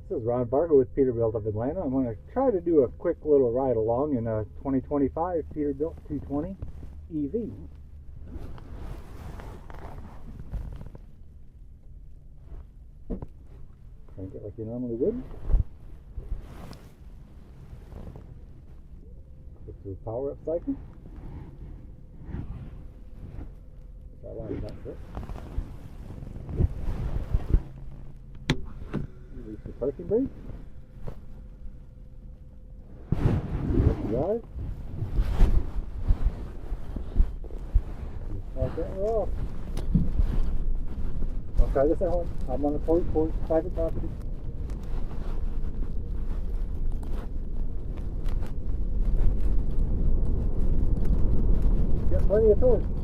This is Ron Barker with Peterbilt of Atlanta. I'm going to try to do a quick little ride along in a 2025 Peterbilt 220 EV. Crank it like you normally would. Get to the power up cycle. That line is not good. Release the parking brake. Drive. Start that off. I'll try this at home. I'm on a private property. Got plenty of torque.